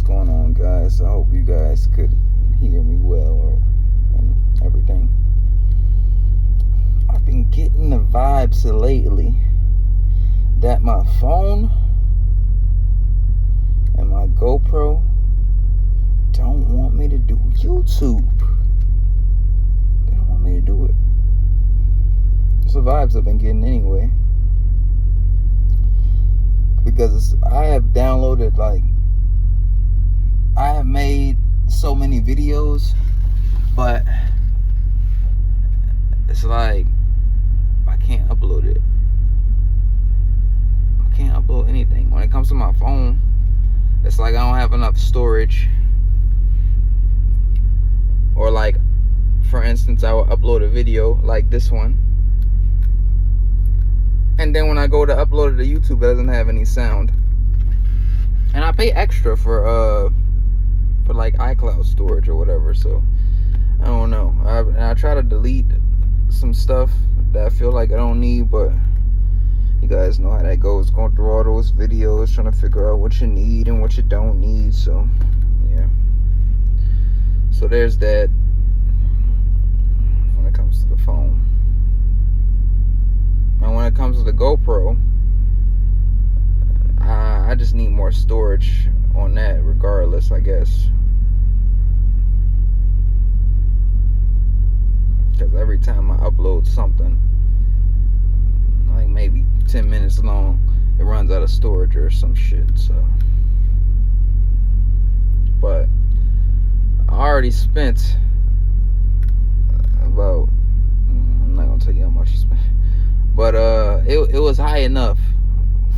What's going on, guys? I hope you guys could hear me well and everything. I've been getting the vibes lately that my phone and my GoPro don't want me to do YouTube. They don't want me to do it. It's the vibes I've been getting anyway. Because I have downloaded, I have made so many videos, but it's like I can't upload it. I can't upload anything. When it comes to my phone, it's like I don't have enough storage. Or like, for instance, I will upload a video like this one, and then when I go to upload it to YouTube, it doesn't have any sound. And I pay extra for like iCloud storage or whatever, so I don't know. I try to delete some stuff that I feel like I don't need, but you guys know how that goes, going through all those videos, trying to figure out what you need and what you don't need. So yeah, so there's that when it comes to the phone. And when it comes to the GoPro, I just need more storage on that regardless, I guess. Because every time I upload something, like maybe 10 minutes long, it runs out of storage or some shit, so. But I already spent about, I'm not gonna tell you how much I spent, but it was high enough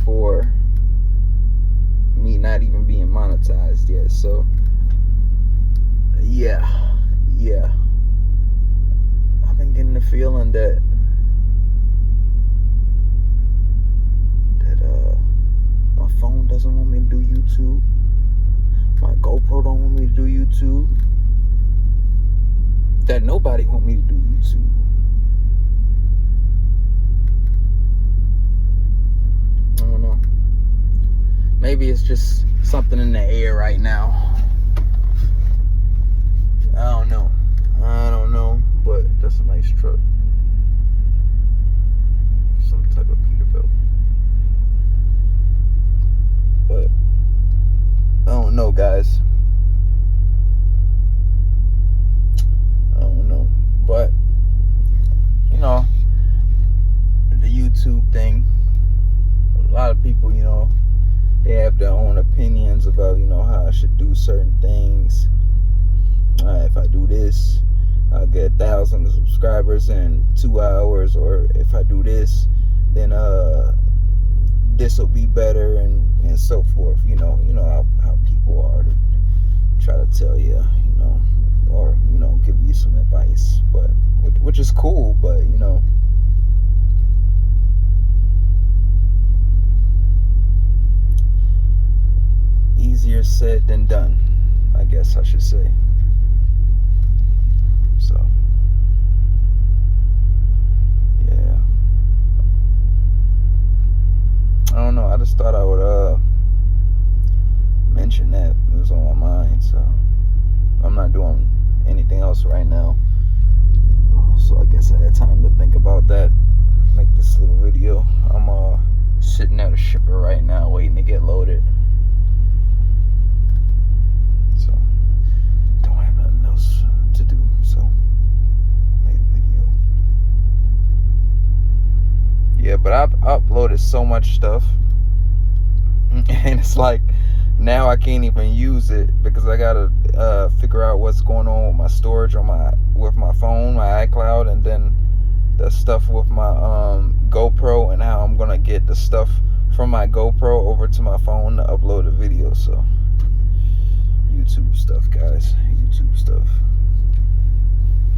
for me not even being monetized yet. So yeah, I've been getting the feeling that my phone doesn't want me to do YouTube, my GoPro don't want me to do YouTube, that nobody want me to do YouTube. I don't know. Maybe it's just something in the air right now. I don't know, but that's a nice truck. Some type of Peterbilt. But I don't know, guys. I don't know. But you know, the YouTube thing, a lot of people, they have their own opinions about, how I should do certain things. If I do this, I'll get 1,000 subscribers in 2 hours, or if I do this, then this will be better, and so forth. You know how people are to try to tell you, or give you some advice, but which is cool, but easier said than done, I guess I should say. So yeah, I don't know, I just thought I would mention that. It was on my mind, so I'm not doing anything else right now, so I guess I had time to think about that, make this little video. I'm sitting at a shipper right now waiting to get loaded, so don't have nothing else to do, so made a video. Yeah, but I've uploaded so much stuff, and it's like now I can't even use it because I gotta figure out what's going on with my storage on with my phone, my iCloud, and then the stuff with my GoPro, and how I'm gonna get the stuff from my GoPro over to my phone to upload a video. So YouTube stuff, guys, YouTube stuff.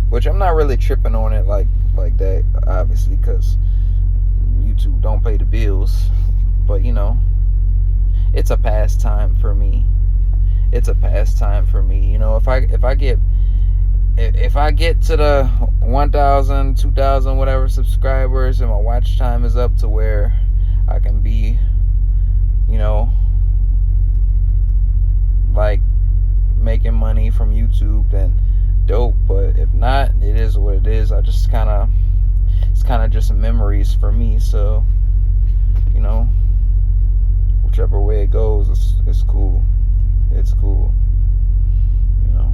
Which I'm not really tripping on it like that, obviously, because YouTube don't pay the bills. But it's a pastime for me. If I get to the 1,000, 2,000, whatever subscribers, and my watch time is up to where I can be, like from YouTube, then dope. But if not, it is what it is. It's kind of just memories for me. So, you know, whichever way it goes, it's cool. It's cool, you know.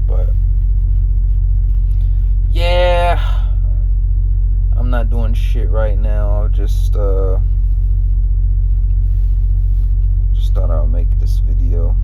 But yeah, I'm not doing shit right now. Just thought I'll make this video.